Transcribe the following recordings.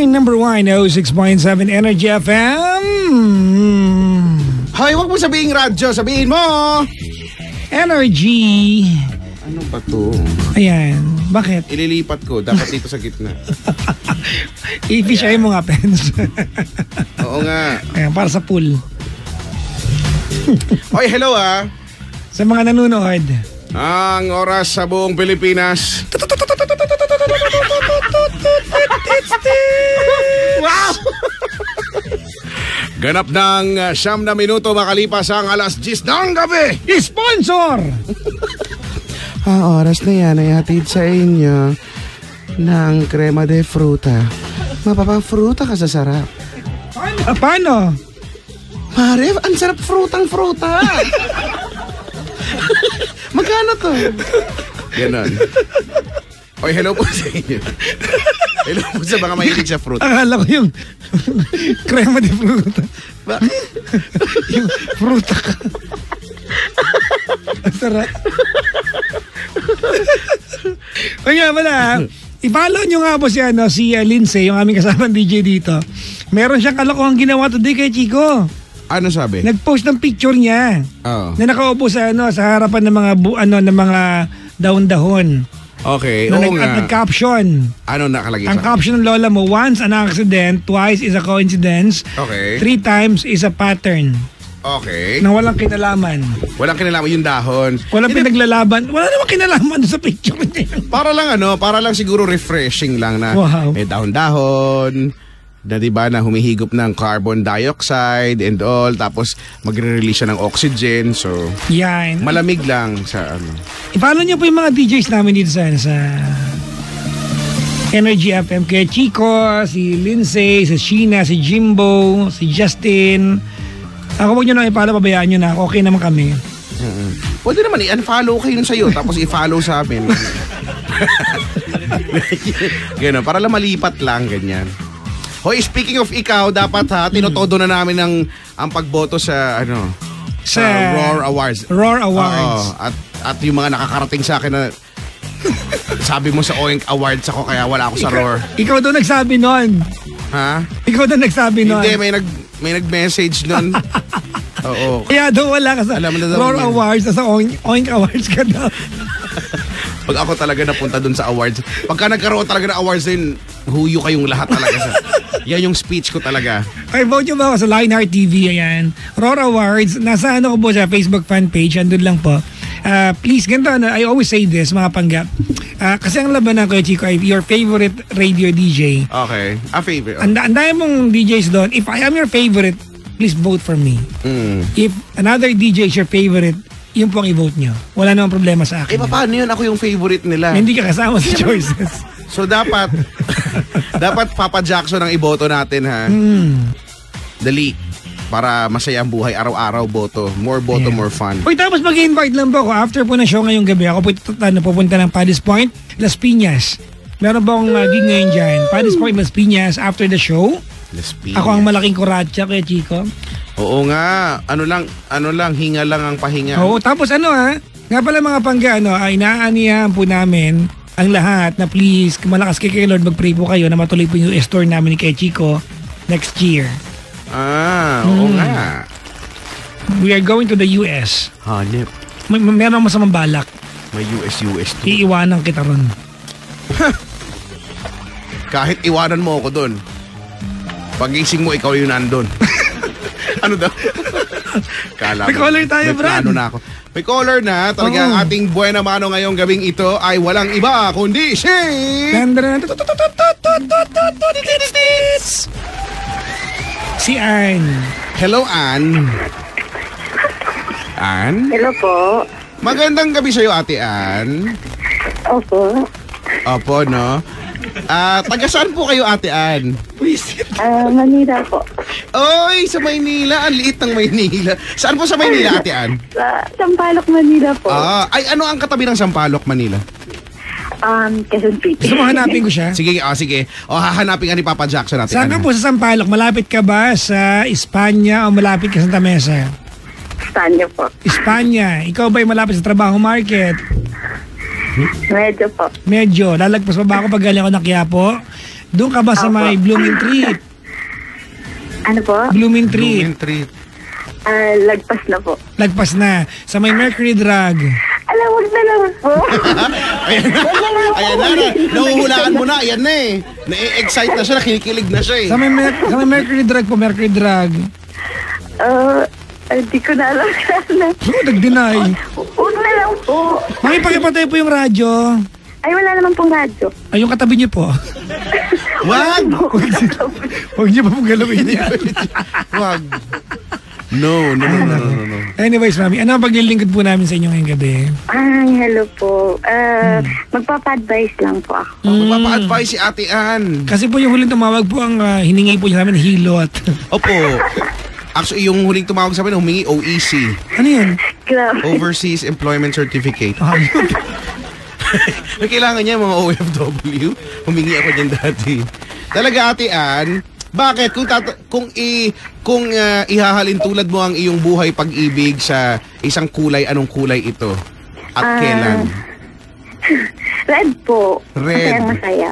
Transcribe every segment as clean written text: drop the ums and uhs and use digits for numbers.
number 1, 06.7 Energy FM. Hoy, wag mo sabihin radyo, sabihin mo! Energy. Ano ba to? Ayan, bakit? Ililipat ko, dapat dito sa gitna. I-fish mo nga, Pens. Oo nga. Ayan, para sa pool. Hoy, hello ah. Sa mga nanonood. Ang oras sa buong Pilipinas. Wow! Ganap ng 9 na minuto makalipas ang alas 10 ng gabi. Sponsor! Oras na yan ay hatid sa inyo ng crema de fruta. Mapapafruta ka sa sarap. Paano? Mare, ang sarap frutang-fruta. Magkano to? Ganon. Oy, hello po sa inyo. Hello po sa mga mahilig sa fruit. Akala ko yung crema de fruta. Bakit? Yung fruta ka. Ang sarap. O nga pala, i-follow nyo nga po si Lindsay, yung aming kasamang DJ dito. Meron siyang kalokohang ginawa today kay Chico. Ano sabi? Nag-post ng picture niya. Oh. Na nakaupo sa harapan ng mga ng mga dahon-dahon. Okay, Na oo nga. nag-caption. Ano nakalagay Ang caption ng lola mo, once an accident, twice is a coincidence, Okay. 3 times is a pattern. Okay. Na walang kinalaman. Walang kinalaman yung dahon. Walang pinaglalaban. Wala namang kinalaman sa picture niya. Para lang siguro refreshing lang na Wow. may dahon-dahon. Na diba na humihigop ng carbon dioxide and all. Tapos magre-release siya ng oxygen. So Yan. malamig lang sa ano. I-follow niyo po yung mga DJs namin dito sa Energy FM. Kaya Chico, si Lindsay, si Sheena, si Jimbo, si Justin. Ako huwag nyo nang i-follow, pabayaan nyo na. Okay naman kami. Pwede naman i-unfollow kayo sa'yo tapos i-follow sa amin. Ganun, para lang malipat lang, ganyan. Hoy, speaking of ikaw, dapat tinotodo na namin ang pagboto sa sa Roar Awards. Roar Awards. Oo, at yung mga nakakarating sa akin na sabi mo sa Oink Awards ako kaya wala ako sa Roar. Ikaw daw nagsabi nun. Ha? Ikaw daw nagsabi nun. Hindi, may nag-message nun. Oo. Kaya daw wala ka sa Alam mo na daw Roar yan. Awards, sa Oink Awards ka daw. Pag ako talaga napunta dun sa awards, pagka nagkaroon talaga ng awards din, huyo kayong lahat talaga. Yan yung speech ko talaga. Okay, vote nyo ba ako sa Lionheart TV, ayan. Roar Awards, nasa ko po sa Facebook fan page, andun lang po. Please, ganito, I always say this, mga panggap. Kasi ang labanan ko, Chico, ay your favorite radio DJ. Okay. A favorite. Ang dami mong DJs doon. If I am your favorite, please vote for me. If another DJ is your favorite, yun po ang i-vote nyo. Wala namang problema sa akin. Paano yun? Ako yung favorite nila. Hindi ka kasama sa choices. So dapat Papa Jackson ang iboto natin, ha? Dali. Para masaya ang buhay araw-araw, boto. More boto, more fun. Uy, tapos mag-invite lang po ako. After po na show ngayong gabi, ako po pupunta ng Paddy's Point, Las Piñas. Meron po akong gig ngayon dyan. Paddy's Point, Las Piñas, after the show. Las Piñas. Ako ang malaking kuratsa, kaya Chico. Oo nga. Ano lang, hinga lang ang pahinga. Oo, tapos nga pala mga pangga, inaanihan po namin ang lahat na please, malakas kay Lord, mag-pray po kayo na matuloy po yung store namin ni kay Chico next year. Oo nga. We are going to the US. Hanip. Meron masamang balak. May US to. Iiwanan kita ron. Kahit iwanan mo ako doon. Pagising mo, ikaw yung nandun. Ano daw? May caller tayo, may Brad. plano na ako. May caller na. Talaga ang ating buena mano ngayong gabing ito ay walang iba kundi si... Si Ann. Hello, Ann. Ann? Hello po. Magandang gabi sa'yo, Ate Ann. Opo. Opo, no? Taga saan po kayo, Ate Ann? Manila po. Oy, sa Maynila. Ang liit ng Maynila. Saan po sa Maynila, Ate Ann? Sa Sampaloc, Manila po. Ay, ano ang katabi ng Sampaloc, Manila? Quezon City. Gusto mo hanapin ko siya? Sige. Hahanapin ka ni Papa Jackson natin. Saan ka po sa Sampaloc? Malapit ka ba sa Espanya o malapit ka sa Santa Mesa? Espanya po. Espanya. Ikaw ba'y malapit sa trabaho market? Medyo po. Medyo. Lalagpas pa ba ako pag galing ako ng Quiapo? Doon ka ba sa Opo. may Blooming Treat? Ano po? Blooming Treat. Blooming treat. Lagpas na po. Lagpas na. Sa may Mercury Drug. Alam, wag na lang po. Ayan na. Nahuhulaan mo na. Ayan na eh. Na-excite na siya. Nakikilig na siya eh. Sa may Mercury Drug po, Mercury Drug. Hindi ko na alam sana. Nag-deny. Huwag na lang po. Mami, pakipatay po yung radyo. Ay, wala naman pong radyo. Ay, yung katabi niyo po. Wag! Huwag niyo pa po galawin yan. Wag. No. Anyways, Mami, ano ang paglilingkod po namin sa inyo ngayong gabi? Ay, hello po. Magpapa-advise lang po ako. Magpapa-advise si Ate Ann. Kasi po yung huling tumawag po ang hiningi po niya namin hilot. Opo. Actually, yung huling tumawag sa amin, humingi OEC. Ano yun? Grabe. Overseas Employment Certificate. Ayun. May kailangan niya mga OFW. Humingi ako dyan dati. Talaga, Ate Ann, bakit? Kung ihahalin tulad mo ang iyong buhay pag-ibig sa isang kulay, anong kulay ito? At kailan? Red po. Red. Masayang masaya.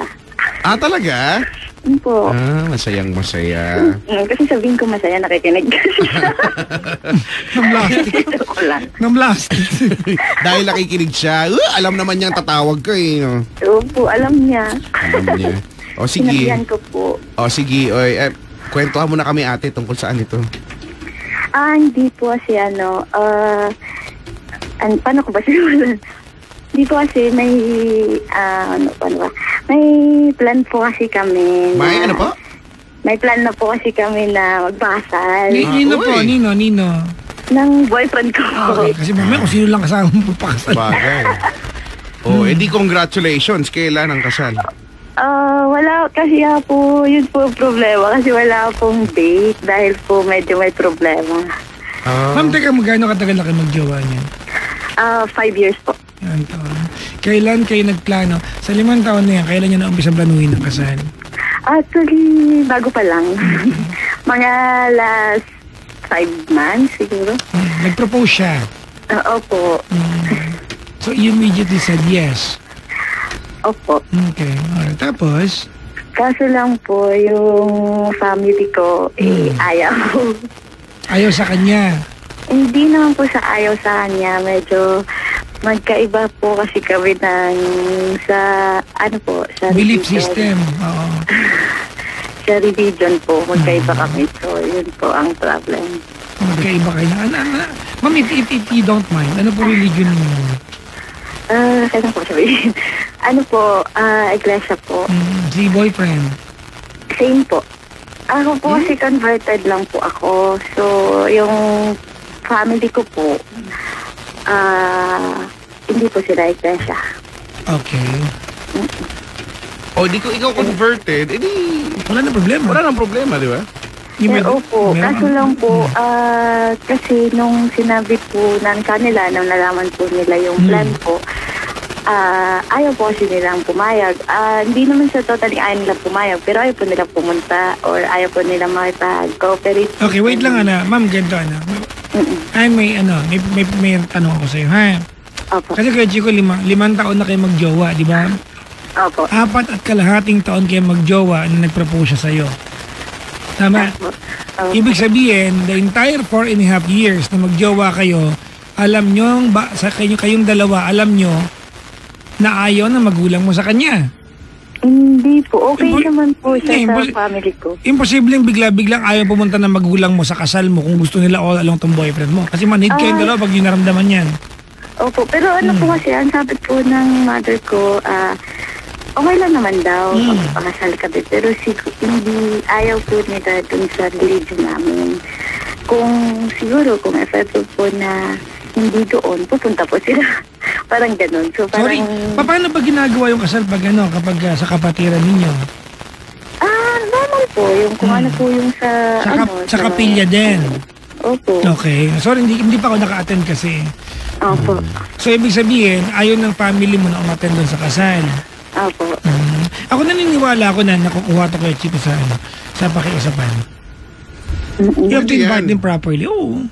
Talaga? Yun po. Masayang masaya. Kasi sabihin ko masaya, nakikinig ka siya. Nam-plastic. Ito ko lang. Nam-plastic. Dahil nakikinig siya, alam naman niyang tatawag ka eh. No? Oo po, alam niya. Alam niya. O sige. Sinabihan ko po. O sige. Kwentuhan mo na kami, ate, tungkol saan ito. Hindi po kasi paano ko ba simulan? Hindi po kasi may, may plan po kasi kami. May ano po? May plan na po kasi kami na magpakasal. Nino po, uy. Nino. Ng boyfriend ko po. Okay, kasi mamaya kung sino lang kasama mo papakasal. Bagay. Edi congratulations. Kailan ang kasal? Wala kasi po, yun po ang problema. Kasi wala pong date dahil po medyo may problema. Ma'am, teka, magkano katagal na kayo magjowa niyan? 5 years po. Yan taon. Kailan kayo nagplano? Sa 5 taon na yan, kailan nyo na umpisa planuhin ang kasal? Actually, bago pa lang. Mga last 5 months siguro. Nag-propose siya. Opo. So, you immediately said yes. Opo. Okay. Alright. Tapos? Kaso lang po, yung family ko, ayaw. Ayaw sa kanya. Hindi naman po sa ayaw sa kanya. Medyo magkaiba po kasi kami sa Belief religion. system. Oo. Sa religion po, magkaiba kami. So, yun po ang problem. Magkaiba kayo na. Ma'am, if you don't mind, ano po religion ninyo? Kailan po sabihin? Iglesia po. Si boyfriend. Same po. Ako po kasi converted lang po ako. So, yung family ko po, hindi po sila iglesia. Okay. Di ko ikaw converted, edi Wala na problema. wala nang problema, di ba? Opo. Kaso lang po, kasi nung sinabi po ng kanila, nung nalaman po nila yung plan po, ayaw po kasi nilang pumayag. Hindi naman sa totally ayaw nilang pumayag, pero ayaw po nilang pumunta or ayaw po nilang makipag-cooperate. Okay, wait lang, Ma'am, ganito, Ay, may tanong ako sa'yo, ha? Opo. Kasi kaya Chico, 5 taon na kayo magjowa, di ba? Opo. 4 at kalahating taon kayo magjowa na nag-propose siya sa'yo. Tama? Opo. Ibig sabihin, the entire 4.5 years na magjowa kayo, alam nyo, kayong dalawa, alam nyo na ayaw na magulang mo sa kanya. Hindi po. Okay naman po siya sa family ko. Imposibleng bigla-biglang ayaw pumunta ng magulang mo sa kasal mo kung gusto nila all along tong boyfriend mo. Kasi manhid kayong dalawa pag yung naramdaman yan. Opo. Pero po kasi, ang sabi po ng mother ko, okay lang naman daw pagpapakasal kami. Pero hindi ayaw po nila dun sa religion namin. Kung effective po na hindi doon, pupunta po sila. Parang ganun. So, Sorry, paano ba ginagawa yung kasal kapag sa kapatiran ninyo? Normal po. Yung kung ano po yung Sa kapilya din. Opo. Okay. Sorry, hindi pa ako naka-attend kasi. Opo. So, ibig sabihin, ayaw ng family mo na umattend doon sa kasal. Opo. Ako naniniwala ako na nakukuha to kayo Chico sa pakiusapan. You have to invite them properly. Oo.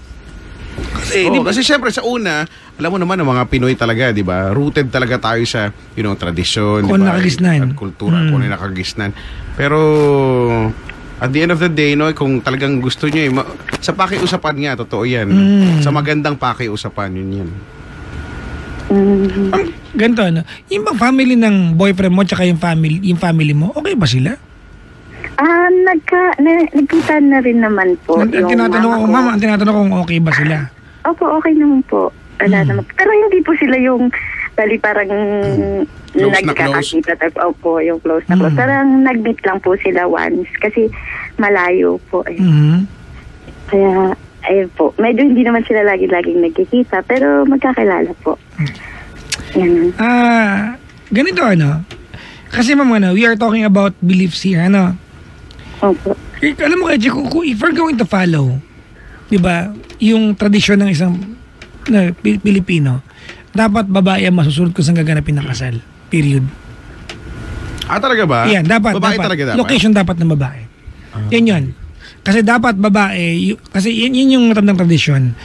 Kasi, Oo, kasi syempre sa una, alam mo naman ang mga Pinoy talaga, di ba? Rooted talaga tayo sa, tradisyon, Kung di ba? nakagisnan. At kultura, kung nakagisnan. Pero, at the end of the day, kung talagang gusto nyo, sa pakiusapan nga, totoo yan. Sa magandang pakiusapan, yun yan. Ganito, yung bang family ng boyfriend mo tsaka yung family mo, okay ba sila? Nagkita na rin naman po. Ang tinatanong ko, ma'am, ang tinatanong ko kung okay ba sila? Opo, okay naman po. Wala naman. Pero hindi po sila yung bali parang Close na nagkakakita. Opo, yung close na close. Parang nag-meet lang po sila once kasi malayo po. Kaya, ayun po. Medyo hindi naman sila lagi-laging nagkikita pero magkakilala po. Yan. Ganito kasi ma'am, we are talking about beliefs here, Opo. Alam mo kaya, if we're going to follow, di ba, yung tradisyon ng isang Pilipino, dapat babae ang masusunod kung saan gaganapin ng kasal. Period. Talaga ba? Yan, dapat. Babae talaga dapat? Location dapat ng babae. Yan yun. Kasi dapat babae, kasi yun yung matandang tradisyon.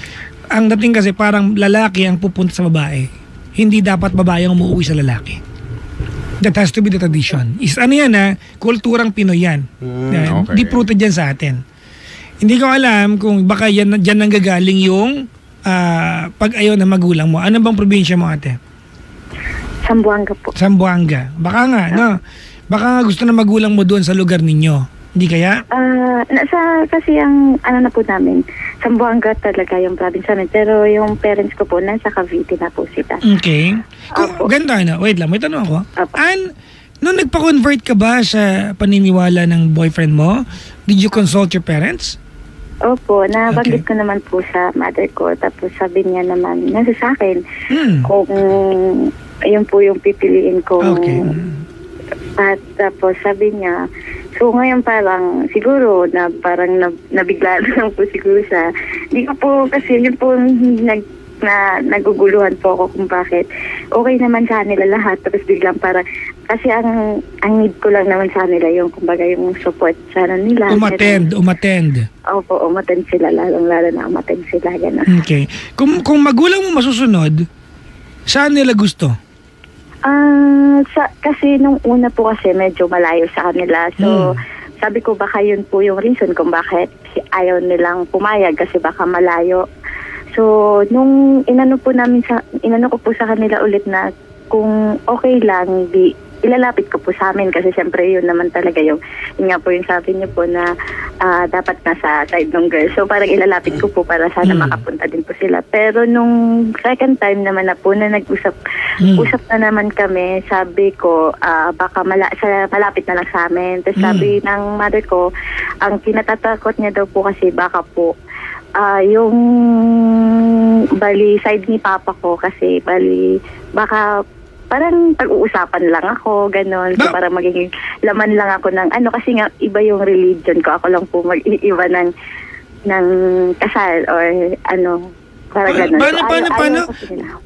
Ang dating kasi parang lalaki ang pupunta sa babae. Hindi dapat babae ang umuwi sa lalaki. That has to be the tradition. Kulturang Pinoy yan. Okay. Deep-rooted yan sa atin. Hindi ko alam kung baka dyan nanggagaling yung pag-ayaw ng magulang mo. Ano bang probinsya mo, ate? Zamboanga po. Zamboanga. Baka nga, Baka nga gusto na magulang mo doon sa lugar ninyo. Hindi kaya? Kasi ang na po namin, Zamboanga talaga yung province namin. Pero yung parents ko po, nasa Cavite na po sila. Okay. Ganda wait lang, may tanong ako. Nung nagpa-convert ka ba sa paniniwala ng boyfriend mo, did you consult your parents? Opo, nabanggit ko naman po sa mother ko. Tapos sabi niya naman, nasa sa akin, kung yun po yung pipiliin ko. Okay. At tapos sabi niya, so ngayon parang siguro na parang nabigla lang po siguro siya. Hindi ko po kasi yun po naguguluhan po ako kung bakit. Okay naman sa nila lahat tapos biglang parang kasi ang need ko lang naman sa nila yung kumbaga yung support sana nila. Umattend. Opo, umattend sila lalo na umattend sila gano'n. Okay. Kung magulang mo masusunod, saan nila gusto? Kasi nung una po kasi medyo malayo sa kanila. So, sabi ko baka yun po yung reason kung bakit ayaw nilang pumayag kasi baka malayo. So, nung inano ko po sa kanila ulit na kung okay lang, ilalapit ko po sa amin kasi syempre yun naman talaga yun nga po yung sabi niyo po na dapat nasa side ng girl. So parang ilalapit ko po para sana makapunta din po sila. Pero nung second time naman na po na nag-usap na naman kami, sabi ko baka malapit na lang sa amin. Tapos sabi ng mother ko, ang kinatatakot niya daw po kasi baka po yung bali side ni papa ko kasi baka parang pag-uusapan lang ako, gano'n. So, parang magiging laman lang ako ng kasi nga iba yung religion ko. Ako lang po mag-iiba ng kasal or parang gano'n. Paano?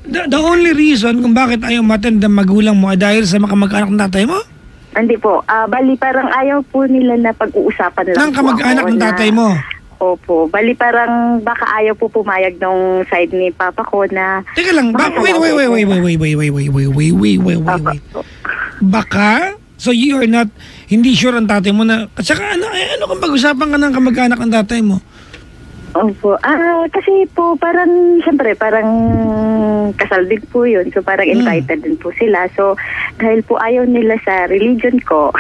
The only reason kung bakit ayaw ma-attend ang magulang mo ay dahil sa kamag-anak ng tatay mo? Hindi po. Bali parang ayaw po nila na pag-uusapan lang ng kamag-anak ng tatay mo? Opo. Bali parang baka ayaw po pumayag nung side ni papa ko na... Teka lang. Wait. Baka? So you're not... Hindi sure ang tatay mo na... At saka ano kung pag-usapan ka ng kamag-anak ng tatay mo? Opo. Kasi po parang... Siyempre parang kasal din po yun. So parang invited din po sila. So dahil po ayaw nila sa religion ko...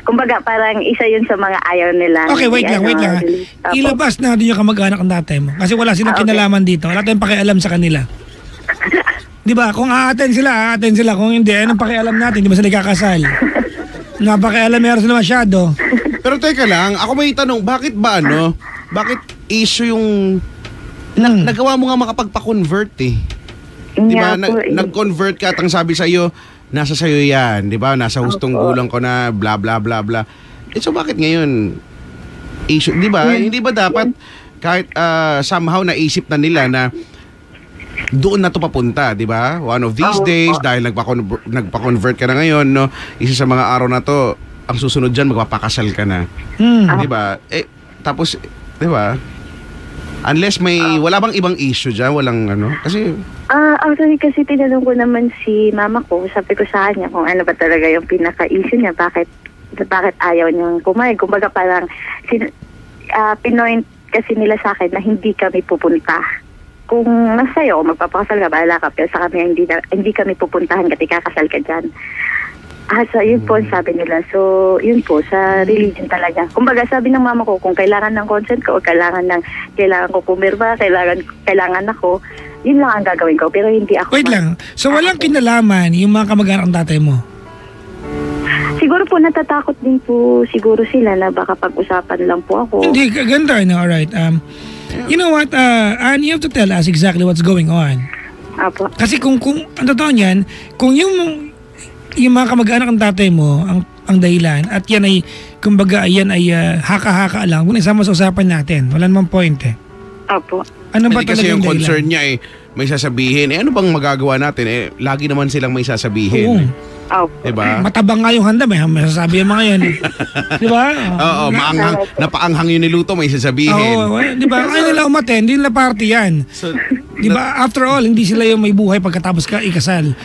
Kumbaga, parang isa yun sa mga ayaw nila. Okay, wait lang. Ilabas natin yung kamag-anak ng tatay mo. Kasi wala silang kinalaman dito. Wala tayong pakialam sa kanila. Di ba? Kung a-attend sila. Kung hindi, anong pakialam natin? Di ba sila kakasal? Napakialam meron sila masyado. Pero teka lang, ako may tanong, bakit issue yung... Nagawa mo nga makapagpa-convert eh. Di ba? Nag-convert ka at ang sabi sa'yo, nasa sayo yan, di ba? Nasa hustong gulang ko na, bla bla bla bla. So bakit ngayon issue, di ba? Hindi ba dapat kahit somehow naisip na nila na doon na to papunta, di ba? One of these days, dahil nagpa-convert ka na ngayon, no? Isa sa mga araw na to, ang susunod dyan, magpapakasal ka na. Di ba? Tapos, di ba? Unless wala bang ibang issue dyan? Walang ano? Kasi, Actually, kasi tinanong ko naman si mama ko, sabi ko sa kanya kung ano ba talaga yung pinaka-issue niya, bakit ayaw niyang kumain. Kumbaga parang, pinoint kasi nila sa akin na hindi kami pupunta. Kung nasa'yo, magpapakasal ka, bahala ka, pero sa kami, hindi kami pupuntahan kasi kakasal ka dyan. So, yun po ang sabi nila. So, yun po, sa religion talaga. Kumbaga, sabi ng mama ko, kung kailangan ng consent ko o kailangan ko pumirma, kailangan ako, yun lang ang gagawin ko. Pero hindi ako... Wait lang. So, walang kinalaman yung mga kamag-anak ng tatay mo? Siguro po, natatakot din po siguro sila na baka pag-usapan lang po ako. Hindi, ganda. No? Alright. You know what, Anne, you have to tell us exactly what's going on. Apo. Kasi kung ang totoo niyan, kung yung mga kamag-anak ng tatay mo ang dahilan at yan ay kumbaga yan ay haka-haka lang, kung isama sa usapan natin, wala namang point eh. Opo. Ano ba hindi talaga kasi yung dahilan? concern niya may sasabihin. Ano bang magagawa natin? Lagi naman silang may Oo. sasabihin. Opo. Diba? Matabang nga yung handa, may sasabi yung mga yan. Diba? Oo, napaanghang yung niluto, may sasabihin. Oo, diba? Kaya nila umaten, hindi nila party yan. So, Diba? After all, hindi sila yung may buhay pagkatapos ka ikasal.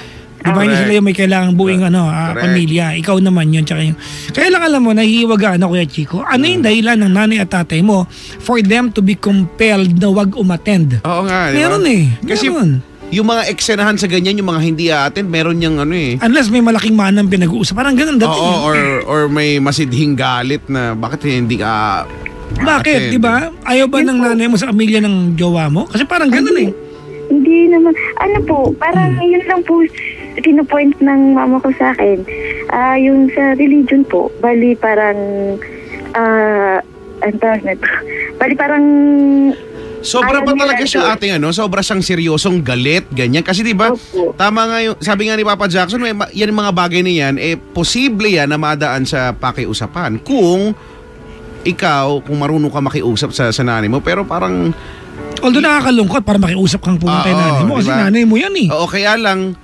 Diba? Hindi Correct. sila yung may kailangang buing Correct. pamilya. Ikaw naman yun. Tsaka yung... Kaya lang alam mo, nahihiwagaan ako, Kuya Chico. Ano yung dahilan ng nanay at tatay mo for them to be compelled na wag umattend? Oo nga, diba? Meron eh. Kasi Meron. yung mga eksenahan sa ganyan, yung mga hindi attend, meron niyang ano eh. Unless may malaking manang pinag-uusap. Parang ganun dating. Oo, or may masidhing galit na bakit hindi ka Bakit? attend? Diba? Ayaw ba ng nanay mo sa pamilya ng jowa mo? Kasi parang ganun eh. Hindi naman. Ano po, parang yun lang po pinupoint ng mama ko sa akin. Yung sa religion po, bali parang ang tawag na to. Bali parang Sobra ayaw pa nila talaga ito. siya ating sobra siyang seryosong galit, ganyan. Kasi di ba, Opo. tama nga yung, sabi nga ni Papa Jackson, yan yung mga bagay na yan, posible yan na madaan sa pakiusapan. Kung ikaw, kung marunong ka makiusap sa nanay mo, pero parang, Although nakakalungkot para makiusap kang pumunta yung nanay mo. Kasi diba? nanay mo yan eh. oo, kaya lang,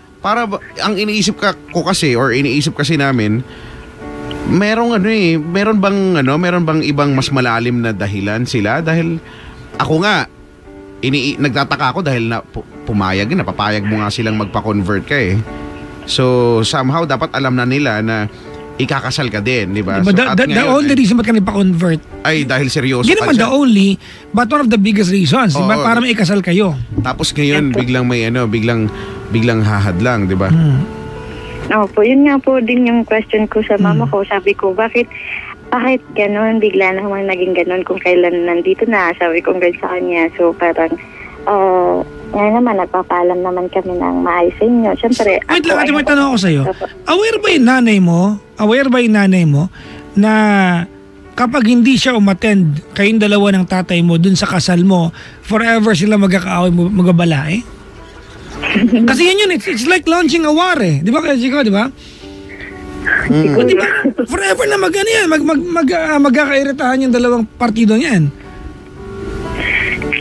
ang iniisip ko kasi, or iniisip kasi namin, meron bang ibang mas malalim na dahilan sila? Dahil, ako nga, nagtataka ako dahil napapayag mo nga silang magpa-convert ka eh. So, somehow, dapat alam na nila na ikakasal ka din, di ba? Diba, So, at the ngayon, only reason ba't ka nagpa-convert, ay dahil seryoso hindi ka naman the siya. only, but one of the biggest reasons, diba? Oo. Para may ikasal kayo. Tapos ngayon, biglang may biglang hahadlang, di ba? Opo, yun nga po din yung question ko sa mama ko. Sabi ko, bakit ganun? Bigla naman naging ganun kung kailan nandito na. Sabi ko ganun sa kanya. So parang, ngayon naman, nagpapaalam naman kami ng maayos sa inyo. Siyempre, Wait lang, may tanong ako sa'yo. Opo. Aware ba yung nanay mo na kapag hindi siya umattend, kayong dalawa ng tatay mo dun sa kasal mo, forever sila magkakaaway, magabalae? Kasi yun, it's like launching a war eh. Di ba kaya Chico, di ba? O di ba? Forever na magkakairitahan yung dalawang partido niyan.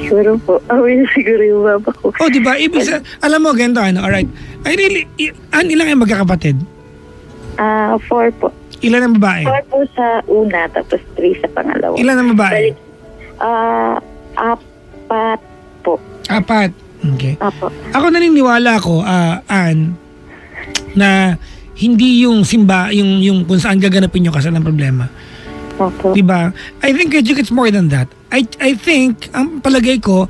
Siguro po. Siguro yung baba ko. O di ba? Alam mo, ganito alright. Ilan kayo magkakapatid? 4 po. Ilan ang babae? 4 po sa una, tapos 3 sa pangalawa. Ilan ang babae? Balik, 4 po. 4. Okay. Apo. Ako naniniwala ako, Ann, na hindi yung yung kung saan gaganapin yung kasal ng problema. Opo. Diba? I think it's more than that. I think, ang palagay ko,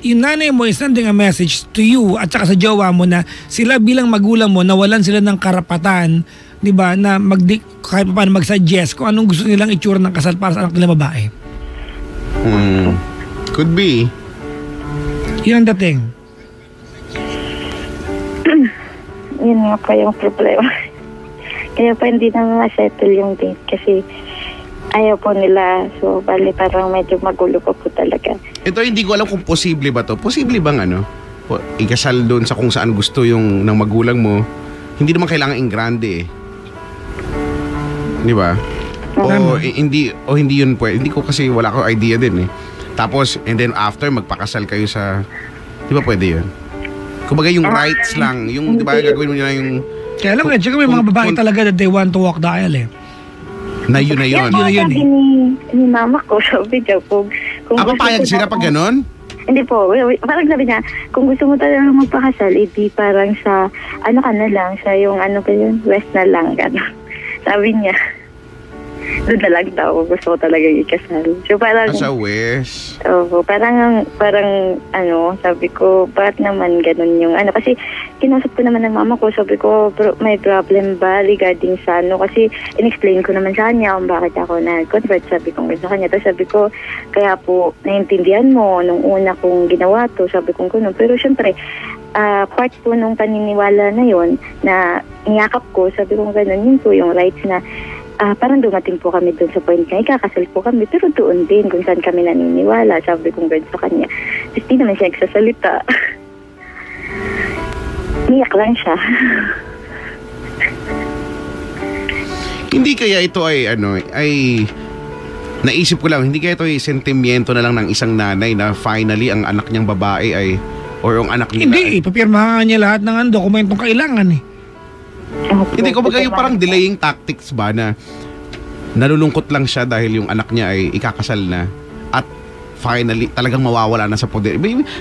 yung nanay mo is sending a message to you at saka sa jowa mo na sila bilang magulang mo, nawalan sila ng karapatan, diba, na kahit pa paano mag-suggest kung anong gusto nilang itsura ng kasal para sa anak nila babae. Could be. Yun ang dating. Yun nga pa yung problema. Kaya pa hindi na ma-settle yung date kasi ayaw po nila. So, bali parang medyo magulo pa po talaga. Ito, hindi ko alam kung posible ba to. Posible bang ikasal doon sa kung saan gusto yung ng magulang mo? Hindi naman kailangan in grande eh. Di ba? Hindi yun pwede. Hindi ko kasi wala ko idea din eh. Tapos, and then after, magpakasal kayo sa... Di ba pwede yun? Kumbaga yung rights lang. Yung, di ba, gagawin mo nila yung... Kaya alam ko, may mga babae talaga that they want to walk the aisle eh. Na yun na yun. Yan po, sabi ni mama ko, sabi niya, kung Papayag sila pag ganon? Hindi po. Parang sabi niya, kung gusto mo talaga magpakasal, edi parang sa, ano ka na lang, sa yung ano pa yun, west na lang, gano'n. Sabi niya, doon na lang daw, gusto ko talaga ikasal. So parang... Sa west? Oo, parang, ano, sabi ko, bakit naman ganun yung, ano, kasi kinusap ko naman ng mama ko, sabi ko, may problem ba regarding sa, ano, kasi in-explain ko naman sa kanya kung bakit ako nag-convert, sabi ko sa kanya. Tapos sabi ko, kaya po, naiintindihan mo, nung una kong ginawa to, sabi ko gano'n. Pero syempre, part po nung paniniwala na yon na niyakap ko, sabi ko gano'n, yun po yung rights na, parang dumating po kami doon sa point na ikakasal po kami, pero doon din kung saan kami naniniwala, sabi kong gano'n sa kanya. Tapos di naman siya nagsasalita. Niyak lang siya. Hindi kaya ito ay, ano, ay... Naisip ko lang, hindi kaya ito ay sentimiento na lang ng isang nanay na finally ang anak niyang babae ay, or yung anak nila. Hindi, papirmahan niya lahat ng dokumentong kailangan eh. Hindi, kumbaga yung parang delaying tactics ba na nalulungkot lang siya dahil yung anak niya ay ikakasal na at finally talagang mawawala na sa poder.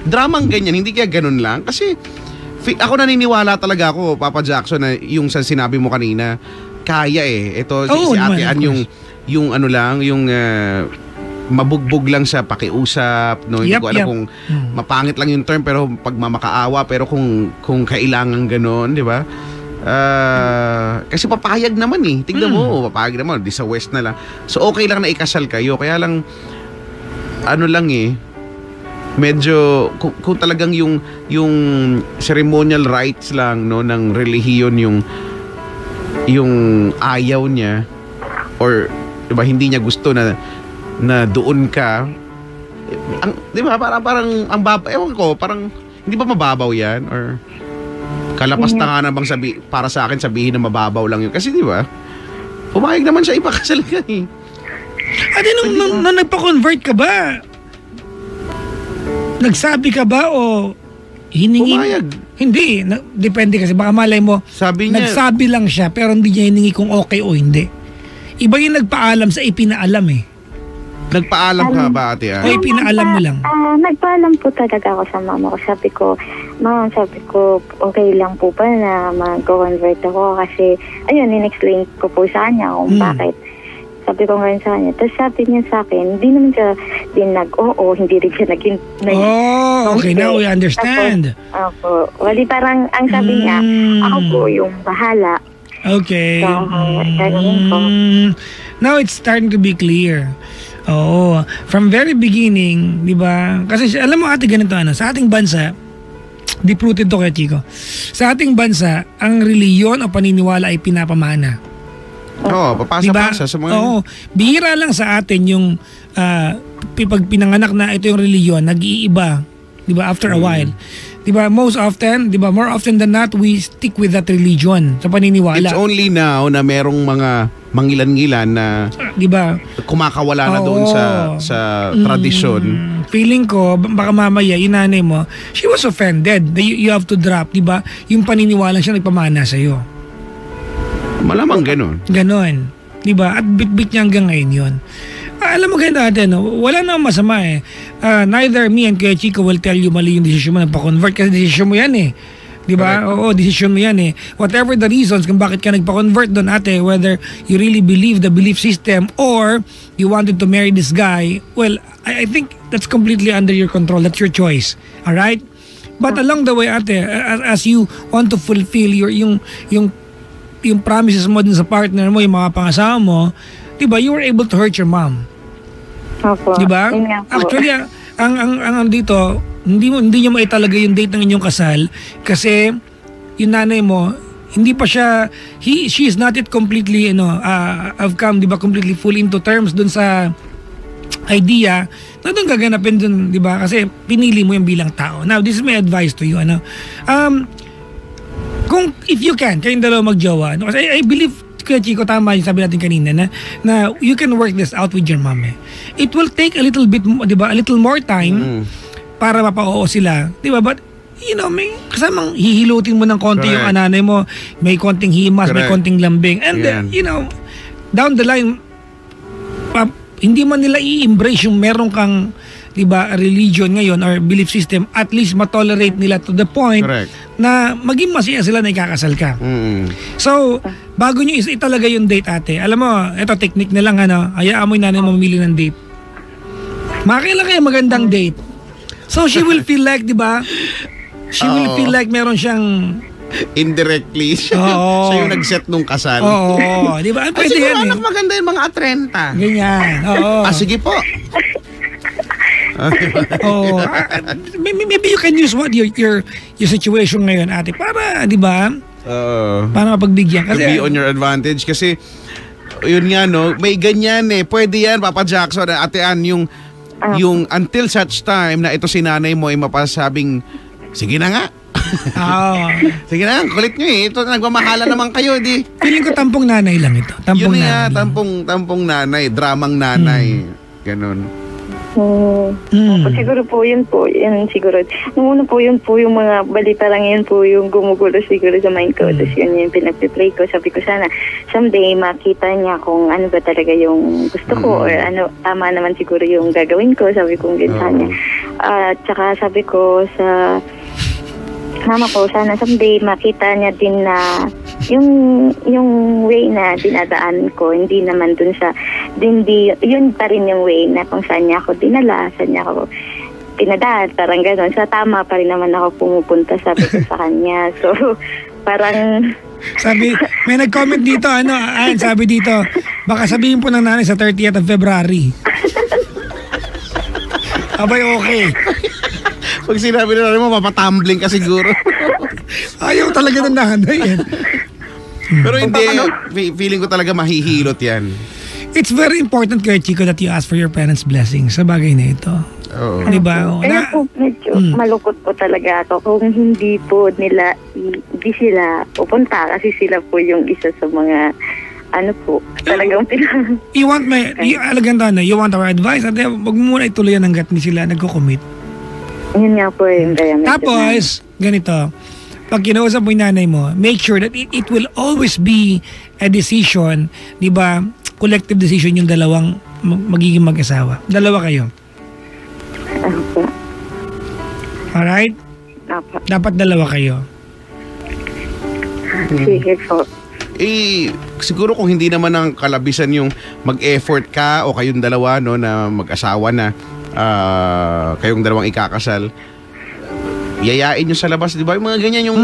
Dramang ganyan, hindi kaya ganun lang. Kasi ako naniniwala talaga ako, Papa Jackson, na yung sa sinabi mo kanina, kaya eh. Ito si Ate Ann yung ano lang, yung mabugbog lang sa pakiusap, no? Hindi ko alam kung mapangit lang yung term pero pagmamakaawa, pero kung kailangan gano'n, di ba? Kasi papayag naman eh. Tignan mo, papayag naman, di sa west na lang. So okay lang na ikasal kayo, kaya lang ano lang eh, medyo kung talagang yung ceremonial rites lang, no, ng relihiyon yung ayaw niya, or diba hindi niya gusto na doon ka, diba parang ang babaw, ewan ko, parang hindi ba mababaw yan, or kalapas na nga na bang para sa akin sabihin na mababaw lang yun, kasi diba pumayag naman siya ipakasal ka eh. Ate, nung nagpa-convert ka ba, nagsabi ka ba o hiningi? Pumayag. Hindi, depende kasi baka malay mo sabi niya, nagsabi lang siya pero hindi niya hiningi kung okay o hindi. Iba yung nagpaalam sa ipinaalam eh. Nagpaalam ka ba, Ate Ann? O ipinaalam mo lang? Nagpaalam po talaga ako sa mama ko. Sabi ko, okay lang po ba na mag-convert ako? Kasi, ayun, in-explain ko po sa kanya kung bakit. Sabi ko ngayon sa kanya. Tapos sabi niya sa akin, hindi naman siya din hindi rin siya okay, now we understand. Ako, wali parang, ang sabi niya, ako po yung bahala. Okay. So, now it's starting to be clear. Oo. From very beginning, di ba? Kasi alam mo ate, ganito sa ating bansa, deep-rooted to kay Chico. Sa ating bansa, ang reliyon o paniniwala ay pinapamana. Oo, papasa-pasa sa mga... Oo. Bihira lang sa atin yung pag pinanganak na ito yung reliyon, nag-iiba. Di ba? After a while. Di ba? Most often, di ba? More often than not, we stick with that religion sa paniniwala. It's only now na merong mga mangilan-ngilan na di ba? Kumakawala na doon sa tradisyon. Feeling ko, baka mamaya, yung nanay mo, she was offended that you have to drop, di ba? Yung paniniwala siya nagpamana sa'yo. Malamang ganon. Ganon. Di ba? At bit-bit niya hanggang ngayon yun. Alam mo kayo natin, wala namang masama eh. Neither me and Kuya Chico will tell you mali yung desisyon mo nagpa-convert kasi desisyon mo yan eh. Di ba? Oo, desisyon mo yan eh. Whatever the reasons kung bakit ka nagpa-convert doon ate, whether you really believe the belief system or you wanted to marry this guy, well, I think that's completely under your control. That's your choice. Alright? But along the way ate, as you want to fulfill yung promises mo din sa partner mo, yung mga pangasawa mo, diba, you were able to hurt your mom. Opo. Diba? Actually, ang dito, hindi niyo maitalaga yung date ng inyong kasal kasi yung nanay mo, hindi pa siya, she is not yet completely, have come, diba, completely full into terms dun sa idea na doon gaganapin dun, diba? Kasi pinili mo yung bilang tao. Now, this is my advice to you, kung if you can, kayong dalawa magjowa, kasi I believe Kuya Chico, tama yung sabi natin kanina na you can work this out with your mom eh. It will take a little bit, di ba, a little more time para mapa-oo sila, di ba? But may kasamang hihilutin mo ng konti yung ananay mo, may konting himas, may konting lambing, and then, down the line, hindi man nila i-embrace yung meron kang diba, religion ngayon or belief system, at least matolerate nila to the point Correct. na maging masaya sila na ikakasal ka. So, bago nyo italaga yung date, ate, alam mo, ito technique na lang, hayaan mo yung nanay mo mamili ng date. Makailan kayo magandang date. So, she will feel like, di ba? She will feel like meron siyang... Indirectly. Siya yung nag-set nung kasal. Oo, di ba? Pwede siguro yan anak maganda yung mga 30. Ganyan, oo. Sige po. Oh, maybe you can use what your situation ngayon, ate, para, di ba? Para mapagbigyan. To Kasi, be on your advantage. Kasi, yun nga, no, may ganyan Pwede yan, Papa Jackson, Ate Ann, yung until such time na ito si nanay mo ay mapasabing, sige na nga. Sige na, kulit nyo Ito, nagmamahala naman kayo, di. Feeling ko tampong nanay lang ito. Tampong Yun nanay. tampong nanay, dramang nanay. Ganon. Siguro po, yun siguro. Nung una po, yun po yung mga balita lang yun po yung gumugulo siguro sa mind ko. Tapos yun yung pinag-play ko. Sabi ko sana, someday makita niya kung ano ba talaga yung gusto ko or ano, tama naman siguro yung gagawin ko. Sabi ko ganyan sa niya. Tsaka sabi ko sa mama ko, sana someday makita niya din na yung way na dinadaan ko, hindi naman dun sa, yun pa rin yung way na kung saan niya ako dinala, saan niya ako pinadaan, parang gano'n. Sa tama pa rin naman ako pumupunta, sabi ko sa kanya. So, parang... Sabi, may nag-comment dito, sabi dito, baka sabihin po ng nanay sa 30th of February. Abay, okay. Pag sinabi na rin mo, mapatumbling ka siguro. Ayaw talaga ng nanay yan. Pero hindi, feeling ko talaga mahihilot yan. It's very important, Kuya Chico, that you ask for your parents' blessings sa bagay na ito. Oo. Diba? Kaya po medyo malukot po talaga ako kung hindi po nila, hindi sila pupunta kasi sila po yung isa sa mga talagang you want you want our advice at wag mo muna ituloy yan hanggat hindi sila nagko-commit. Yun nga po yung kaya. Tapos, ganito, pag kinausap mo yung nanay mo, make sure that it will always be a decision, di ba, collective decision yung dalawang magiging mag-asawa. Dalawa kayo. Opo. Alright? Opo. Dapat dalawa kayo. Sige po. Siguro kung hindi naman ang kalabisan yung mag-effort ka o kayong dalawa na mag-asawa na kayong dalawang ikakasal, yayain nyo sa labas, di ba? Yung mga ganyan yung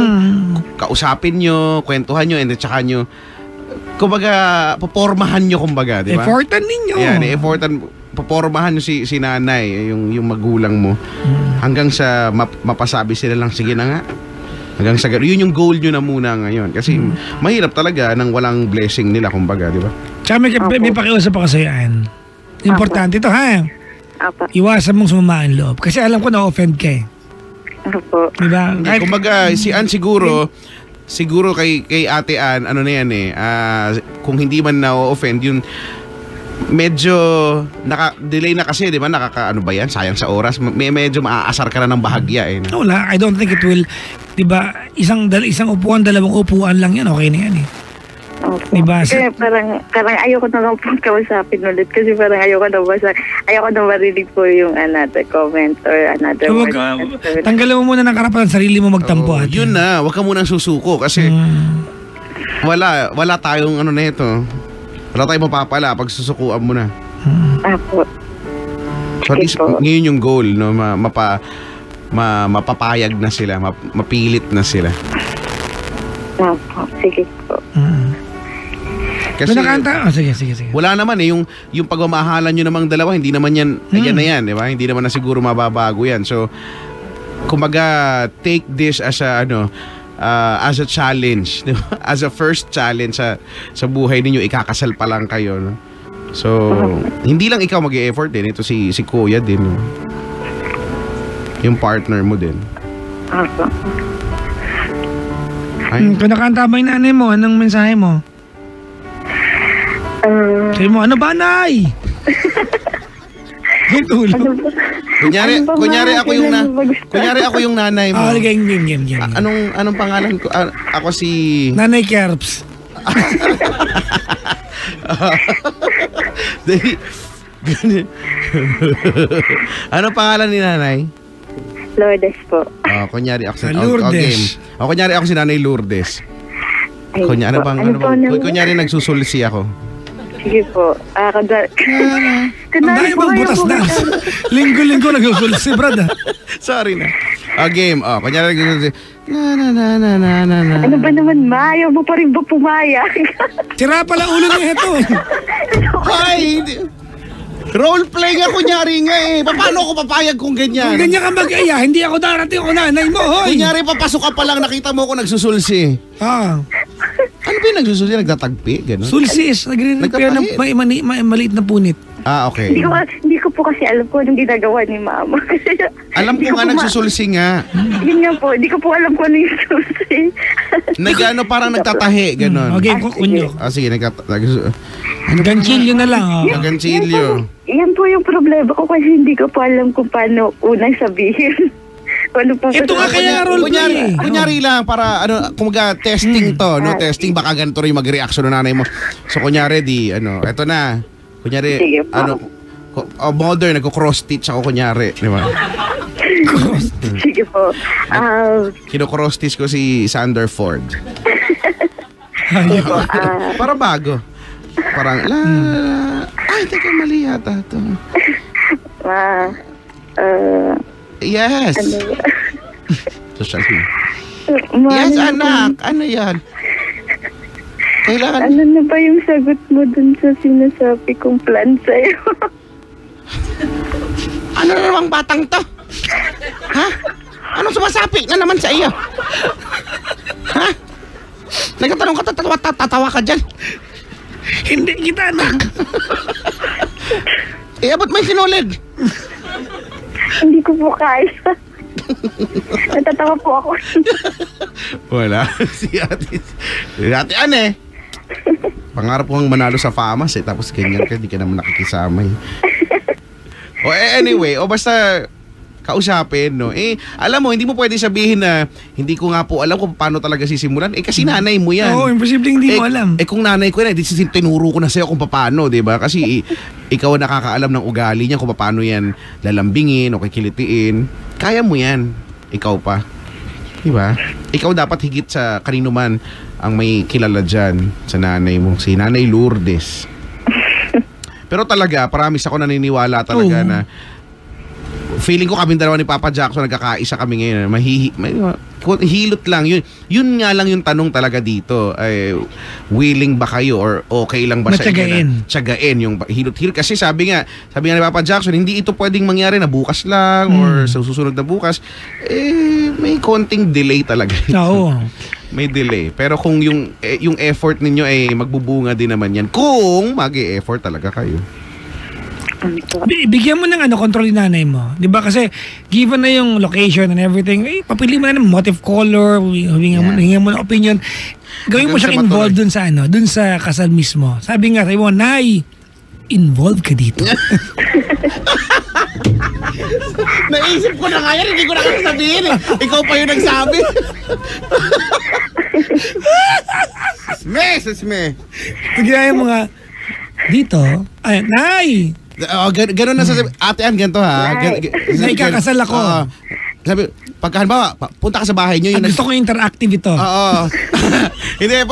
kausapin nyo, kwentuhan nyo, and then tsaka nyo, kumbaga, papormahan nyo, kumbaga, di ba? Effortan ninyo. Yan, papormahan nyo si nanay, yung magulang mo, hanggang sa mapasabi sila lang, sige na nga. Hanggang sa yun yung goal nyo na muna ngayon. Kasi mahirap talaga nang walang blessing nila, kumbaga, di ba? Tsaka may pakiusap ako sa'yo, Ann. Importante ito, ha? Apa. Iwasan mong sumamaan loob. Kasi alam ko na-offend ka eh. Opo. Diba? Kumbaga, si Ann siguro kay Ate Ann, ano na yan kung hindi man na-offend, yun, medyo delay na kasi, di ba? Ano ba yan? Sayang sa oras. Medyo maaasar ka na ng bahagya eh. Wala, I don't think it will, di ba? Isang upuan, dalawang upuan lang yan, okay na yan eh. Opo. Diba? Kaya parang ayoko na lang pong kausapin ulit kasi parang ayoko na marinig po yung another comment or another So, word. tanggalin mo muna ng karapatan sarili mo magtampo. Oo, ate. yun na, wag ka munang susuko kasi wala tayong ano na ito. Wala tayong mapapala pag susukuan mo na. Apo. So at least ngayon yung goal, no, mapapayag na sila, mapilit na sila. Apo. Sige po. Kasi Sige. wala naman yung pagmamahalan nyo namang dalawa, hindi naman yan, yan na yan, di ba? Hindi naman na siguro mababago yan. So, kumbaga, take this as a challenge, di ba? As a first challenge sa buhay ninyo, ikakasal pa lang kayo, no? So, hindi lang ikaw mag-e-effort din, ito si Kuya din, no? Yung partner mo din. Apo. Kung nakanta ba yung nanay mo, anong mensahe mo? Sabi mo, ano ba, Nay? Tulog. Kunyari ako yung nanay mo. Game. Anong pangalan ko? Ako si Nanay Kerps. Ano pangalan ni nanay? Lourdes po. Kunyari ako si Lourdes. game. Kunyari ako si Nanay Lourdes. Ay, Kunyari po. bang kunyari nagsusulsi ako. Sige po. Ang dami bang butas na. Linggo-linggo nagsusulsi, brad. Sorry na. Game. Kunyari nagsusulsi. Na. Ano ba naman, Ma? Ayaw mo pa rin ba pumayag? Sira pala ulo niya ito. Ay, role play nga kunyari nga eh. Paano ako papayag kung ganyan? Kung ganyan ka mag-aya, hindi ako darating ako nanay mo, hoy. Kunyari papasok ka pa lang, nakita mo ako nagsusulsi. Ano ba yung nagsusulsi? Nagtatagpi? Ganun? Sulsi is nagre-repair ng maliit na punit. Okay. Hindi ko po kasi alam ko anong ginagawa ni Mama. Alam ko nga nagsusulsi nga. Yun nga po, hindi ko po alam kung ano yung susi. Parang nagtatahi, ganun. Okay, kunyo. Sige, Ganchilyo na lang, Ganchilyo. Yan po yung problema ko kasi hindi ko po alam kung paano unang sabihin. Ano po Ito nga kaya role play. Kunyari lang para kumaga testing to, no? Testing baka ganito rin yung mag-reaction ng nanay mo. So kunyari eto na. Kunyari Sige po. modern nagko-cross stitch ako kunyari, di ba? Sige po. Kino-cross stitch ko si Sander Ford. Sige po. Para bago. Parang ay, teka, mali yata to. Yes. Social media. Yes, anak. Ano yan? Kailangan... Ano na ba yung sagot mo dun sa sinasabi kong plan sa'yo? Ano na namang batang to? Ha? Anong sumasapi na naman sa iyo? Ha? Nagtatanong ka, tatawa ka dyan. Hindi kita, anak. Abot mo yung sinulid. Hindi ko po kaya. Natatawa po ako. Wala. Si ate Anne. Pangarap kong manalo sa FAMAS tapos ganyan ka, di ka naman nakikisama anyway, basta kausapin, no? Alam mo, hindi mo pwede sabihin na hindi ko nga po alam kung paano talaga sisimulan. Kasi nanay mo yan. Oo, imposible hindi mo alam. Kung nanay ko yan, tinuro ko na sa'yo kung paano, di ba? Kasi ikaw ang nakakaalam ng ugali niya kung paano yan lalambingin o kikilitiin. Kaya mo yan. Ikaw pa. Di ba? Ikaw dapat higit sa kanino man ang may kilala dyan sa nanay mo. Si Nanay Lourdes. Pero talaga, promise ako naniniwala talaga na feeling ko kami dalawa ni Papa Jackson nagkakaisa kami ngayon. Hilot lang. Yun nga lang yung tanong talaga dito. Willing ba kayo or okay lang ba sa inyo na tiyagain yung hilot-hilot? Kasi sabi nga ni Papa Jackson, hindi ito pwedeng mangyari na bukas lang or sa susunod na bukas. May konting delay talaga. Oo. May delay. Pero kung yung effort ninyo ay magbubunga din naman yan. Kung mag-e-effort talaga kayo. Bigyan mo ng control yung nanay mo. 'Di ba? Kasi given na yung location and everything, papili mo na ng motive color, hinga mo ng opinion. Gawin mo siyang involved dun sa kasal mismo. Sabi mo, Nay, involved ka dito. Naisip ko na nga yan, hindi ko na kasi sabihin eh. Ikaw pa yung nagsabi. Sme. Tignan mo nga, dito, Nay! Ganun na sasabi. Ate Ann, ganito ha. Nay, kakasal ako. Sabi, pagka halimbawa, punta ka sa bahay nyo. Gusto ko interactive ito. Oo. Hindi,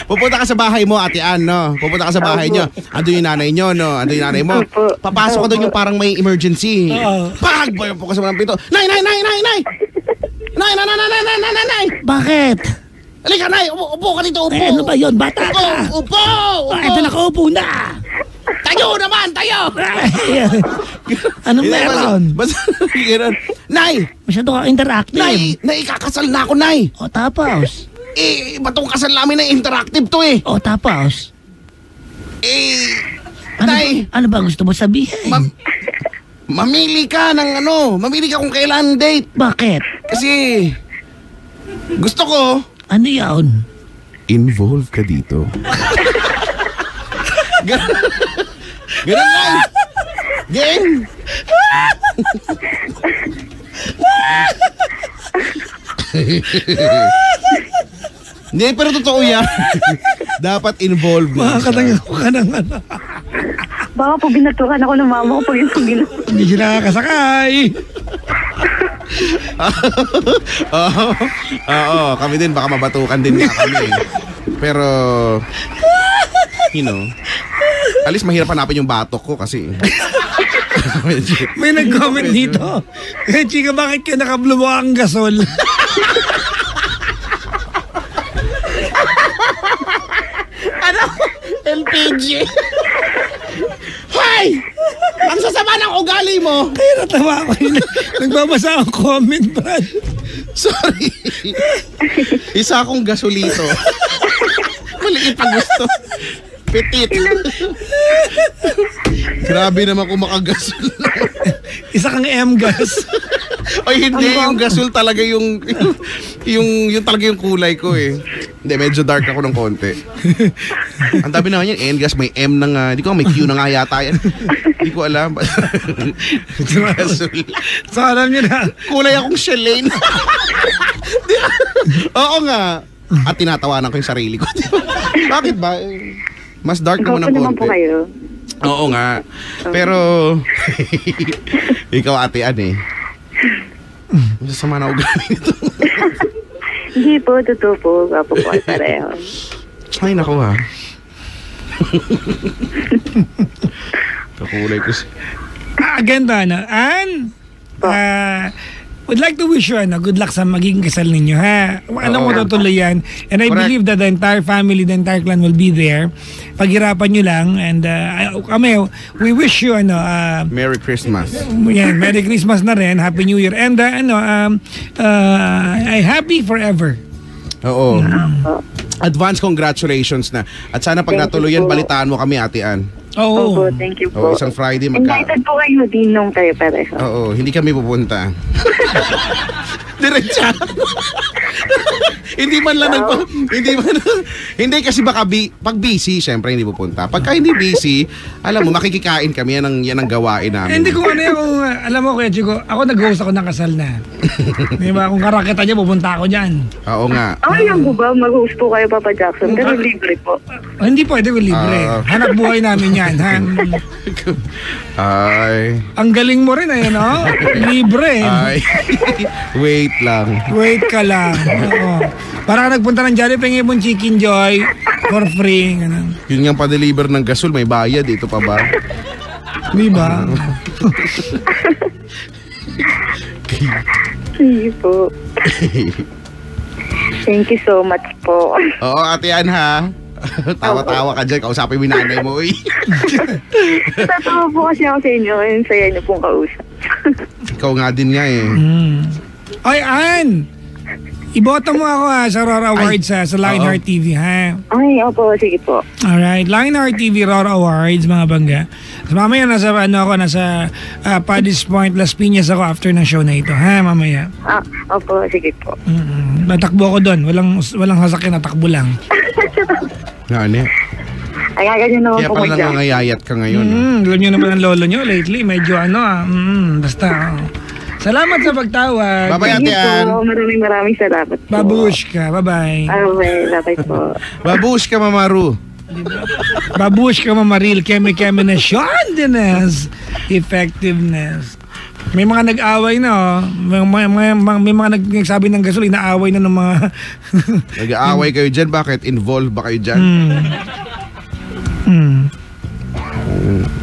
pupunta ka sa bahay mo, Ate Ann, no? Pupunta ka sa bahay nyo. Ando yung nanay nyo, no? Ando yung nanay mo. Papasok ka doon yung parang may emergency. Pag! Boy, po ka sa mga pinto. Nay! Nay! Bakit? Halika, Nay! Upo ka dito, upo! Ano ba yun? Bata ka! Upo! Ito nakaupo na! Tayo naman! Tayo! Anong meron? Basta gano'n. Nay! Masyado ka interactive. Nay! Ikakasal na ako, Nay! O tapos? Batong kasal namin na interactive to eh. O tapos? Nay! Ano ba gusto mo sabihin? Mamili ka ng mamili ka kung kailan date. Bakit? Kasi gusto ko. Ano yun? Involve ka dito. Ganun lang. Game. Hindi, pero totoo yan. Dapat involved. Makakatangin ko ka ng Baka po binatukan ako ng mama ko pag yung ginawa. Hindi siya nakakasakay. Oo, kami din baka mabatukan din nga kami. Pero alis mahirap hanapin yung batok ko kasi. May nag-comment dito. Chika, bakit ka nakabluma ang gasol? LPG. Hoy! Ang sasama ng ugali mo. Kaya natawa ko yun. Nagbabasa ang comment, Brad. Sorry. Isa akong gasolito. Maliit ang gusto. Petit. Grabe naman kung makagasol. Isa kang M-gas. Ay, hindi. Yung gasol talaga yung talaga yung kulay ko eh. Hindi, medyo dark ako ng konti. Ang dami naman yan. N-gas, may M na nga. Hindi ko, may Q na nga yata yan. Hindi ko alam. Gasol. So, alam niyo na. Kulay akong Shalane. Oo nga. At tinatawanan ko yung sarili ko. Bakit ba? Mas dark naman ng naman po konti. kayo. Oo nga. Pero, ikaw ate eh. Masasama na ugali nito. Hindi po, totoo po. Gwapo po ay pareho. Ay, naku ha. Kakulay ko si... Ganda na. Ann, would like to wish you good luck sa magiging kasal ninyo, ha? Alam mo tutuloy yan. And I believe that the entire family, the entire clan will be there. Paghirapan nyo lang. And kami, we wish you Merry Christmas. yan, Merry Christmas na rin. Happy New Year. And happy forever. Oo. Advance congratulations na. At sana pag natuloyan, balitaan mo kami, Ate Ann. Oo. Opo, thank you po. Isang Friday Invited po kayo din nung kayo pareho. Oo, hindi kami pupunta. Diretsa. Hindi man lang hindi kasi baka pag busy, syempre hindi pupunta. Pagka hindi busy, alam mo, makikikain kami, yan ang gawain namin. Hindi ko alam mo, Kuya Chico, ako nag-host ako ng kasal na. Di ba? Kung karakita niya, pupunta ako dyan. Oo nga. Okay lang po ba? Mag-host po kayo, Papa Jackson. Pero libre po. Hindi pwede ko libre. Hanap buhay namin yan. Ha? Ay. Ang galing mo rin, no? Libre. Ay. Wait lang. Wait ka lang. Oo. Para ka nagpunta ng Jollibee, pengin mong Chicken Joy for free. Ganun. Yun nga pa-deliver ng gasol, may bayad. Ito pa ba? Di ba? Sige po. Thank you so much po. Oo, Ate Ann ha. Tawa-tawa ka dyan. Kausapin mo yung nanay mo. Tatawa po kasi ako sa inyo. Yung saya niyo pong kausap. Ikaw nga din nga eh. Ay, Ann! Iboto mo ako sa Rora Awards sa Lionheart TV, ha? Ay, opo. Sige po. Alright. Lionheart TV Rora Awards, mga bangga. So, mamaya nasa Paddy's Point, Las Piñas ako after ng show na ito, ha? Mamaya. Opo. Sige po. Natakbo ako doon. Walang sasakyan, natakbo lang. Ano? Ay, ganyan naman Kaya po pala nangangayayat ka ngayon. Alam niyo naman ang lolo niyo lately. Medyo basta. Salamat sa pagtawag. Bye-bye, Ate Ann. Maraming salamat po. Babush ka. Bye-bye. Okay, bye po. Babush ka, Mamaru. Babush ka, Mamaril. Keme-keme-ness. Shondiness. Effectiveness. May mga nag-away na, may mga nagsabi ng gasol, inaaway na ng mga... Nag-aaway kayo dyan. Bakit? Involved ba kayo dyan?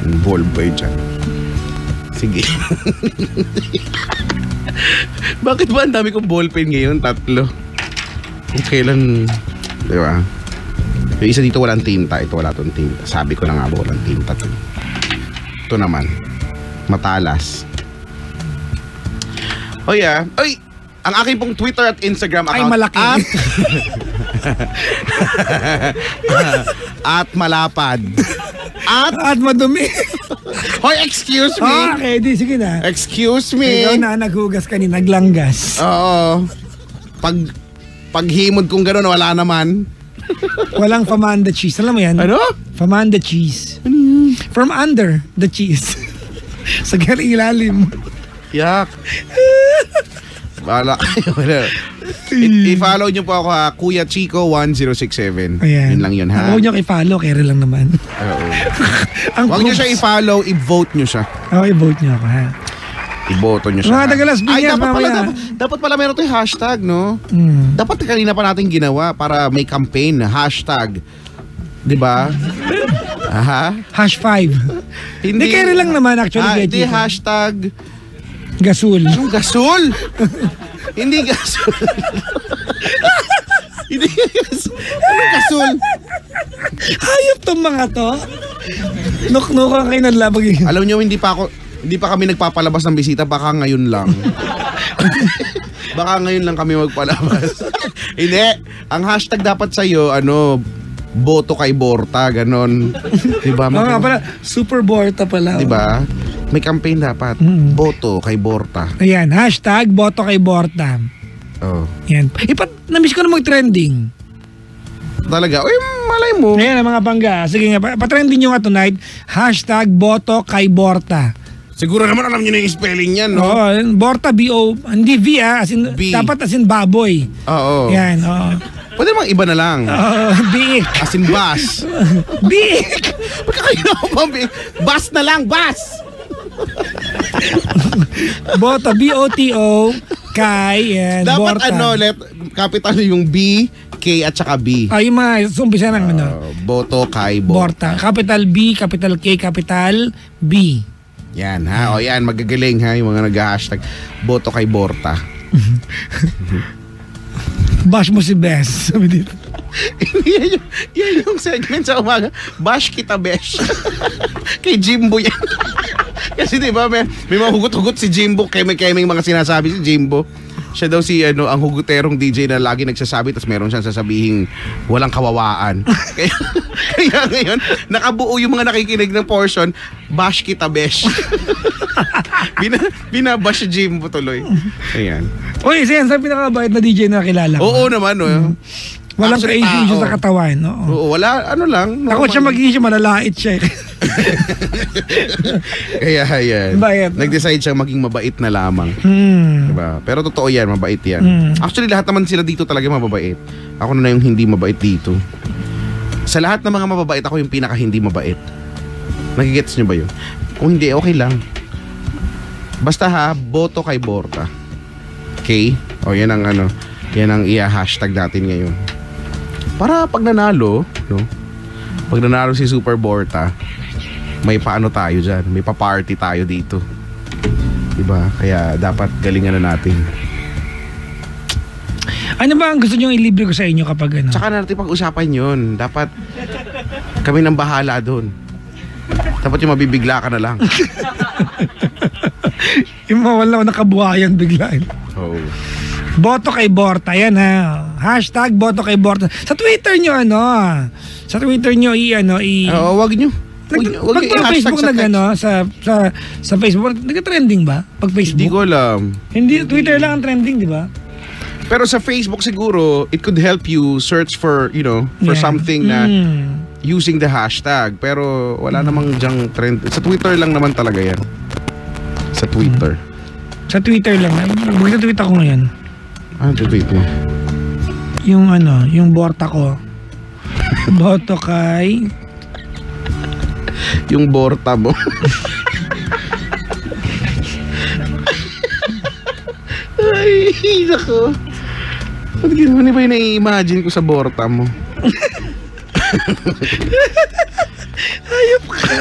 Involved ba kayo dyan? Sige. Bakit ba ang dami kong ballpen ngayon? 3. Kung kailan... Di ba? Yung isa dito walang tinta. Ito wala tong tinta. Sabi ko na nga ba walang tinta. Ito naman. Matalas. Oh yeah. Ay! Ang aking pong Twitter at Instagram account. Ay, malaki. At malapad. At madumi. Hoy, excuse me. Okay, di sige na. Excuse me. Ikaw na naghugas ka ni naglanggas. Oo. Paghimod kong gano'n, wala naman. Walang famanda cheese. Alam mo yan? Ano? Famanda cheese. Ano yun? From under the cheese. Sa ilalim. Yak. Bala kayo. I-follow nyo po ako ha, Kuya Chico 1067. Ayan. Yun lang yun ha. Huwag nyo i-follow, kere lang naman. Oo. Ang Huwag nyo siya proofs. i-follow, i-vote nyo siya. Okay, vote nyo ako ha. I-boto nyo siya. Mga ha? taga-Las Piñas, Ay, mamaya. dapat pala meron tayong hashtag, no? Dapat kanina pa natin ginawa para may campaign na hashtag. Diba? Aha. #5. Hindi, kere lang naman actually. Hindi, hashtag Gasol. yung gasol. Hindi gasol. Hindi gasol. Anong gasol? Hayop tong mga to. Nuknukan kayo ng labag. Alam nyo, hindi pa kami nagpapalabas ng bisita, baka ngayon lang. Baka ngayon lang kami magpalabas. Hindi, ang hashtag dapat sa'yo, boto kay Borta, ganon. Diba? Oo nga pala, super Borta pala. Diba? May campaign dapat. Boto kay Borta. Ayan, #boto kay Borta. Oh. Yan. Na-miss ko na mag-trending. Talaga? Uy, malay mo. Ayan ang mga bangga. Sige nga, pa-trending nyo nga tonight. #boto kay Borta. Siguro naman alam nyo na yung spelling yan, no? Oo, Borta, B-O, hindi V as in, B. dapat as in baboy. Oo. Yan, oo. Pwede mang iba na lang. Biik. As in bus. Biik. Pagkakain ako pa, bus na lang, bus! Boto, B-O-T-O, kay, and Dapat Borta. capital yung B, K at saka B. Ay, yung mga sumpisa ng Boto kay Borta. Borta. Capital B, capital K, capital B. Yan ha. O yan, magagaling ha yung mga nag-hashtag. Boto kay Borta. Bash mo si Bes. Sabi dito. yan yung segment sa umaga. Bash kita, besh. Kay Jimbo yan. Kasi diba, may mga hugot-hugot si Jimbo. Kemeng mga sinasabi si Jimbo. Siya daw si ang huguterong DJ na lagi nagsasabi tapos meron siyang sasabihing walang kawawaan. kaya ngayon, nakabuo yung mga nakikinig ng portion, bash kita, besh. Binabash si Jimbo tuloy. Ayan. Uy, isa yan sa pinakabait na DJ na kilala ko. Oo naman, no. Walang Actually, ka-issue sa katawan. Oo. Oo, wala, lang. Takot siya mag-issue, malalait siya. Kaya yan. Bayat. Nag-decide siyang maging mabait na lamang. Diba? Pero totoo yan, mabait yan. Actually, lahat naman sila dito talaga mababait. Ako na yung hindi mabait dito. Sa lahat ng mga mababait, ako yung pinaka hindi mabait. Nagigets nyo ba yun? Kung hindi, okay lang. Basta ha, boto kay Borta. Okay? O yan ang yan ang i-hashtag natin ngayon. Para pag nanalo, no? Pag nanalo si Super Borta, may paano tayo dyan. May pa-party tayo dito. Diba? Kaya dapat galingan na natin. Ano ba ang gusto nyo ilibre ko sa inyo kapag ano? Tsaka natin pag-usapan yun. Dapat kami nang bahala doon. Dapat yung mabibigla ka na lang. Yung mawala ko nakabuhayan bigla. Oo. Boto kay Borta. Yan ha. #boto kay Borta. Sa Twitter nyo Sa Twitter nyo Oo, wag nyo. Pag Facebook sa Facebook, nag-trending ba? Pag Facebook? Hindi ko alam. Hindi, Twitter lang ang trending, di ba? Pero sa Facebook siguro, it could help you search for, for Yeah. something na using the hashtag. Pero wala namang dyang trend. Sa Twitter lang naman talaga yan. Sa Twitter. Sa Twitter lang. Mag-tweet ako ngayon. Ano tweet mo? Yung Borta ko. Boto kay... Yung Borta mo. Ay, nako. Ba't gano'n ba yung nai-imagine ko sa Borta mo? Ayop ka.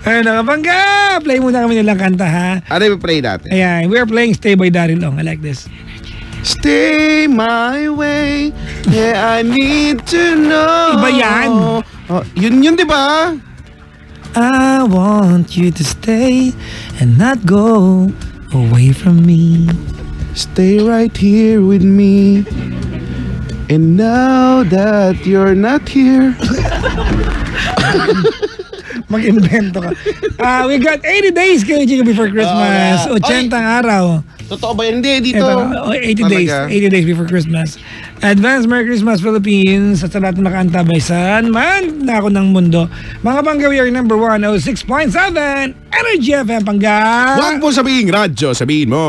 Ayun na kabangga. Play muna kami nilang kanta ha. Ano yung play natin? Ayan, we're playing Stay by Daryl Ong. I like this. Stay my way. Yeah, I need to know. Iba yan. Oh, yun di ba? I want you to stay and not go away from me. Stay right here with me. And now that you're not here. Mag-invento ka. We got 80 days kayo before Christmas. Oh, 80 araw. Totoo ba yun? Hindi, dito. Ito, 80 days. Talaga? 80 days before Christmas. Advance Merry Christmas Philippines at sa lahat na nakaantabay saan man na ako ng mundo. Mga Pangga, we are number 106.7 Energy FM Pangga. Huwag mo sabihin radyo, sabihin mo.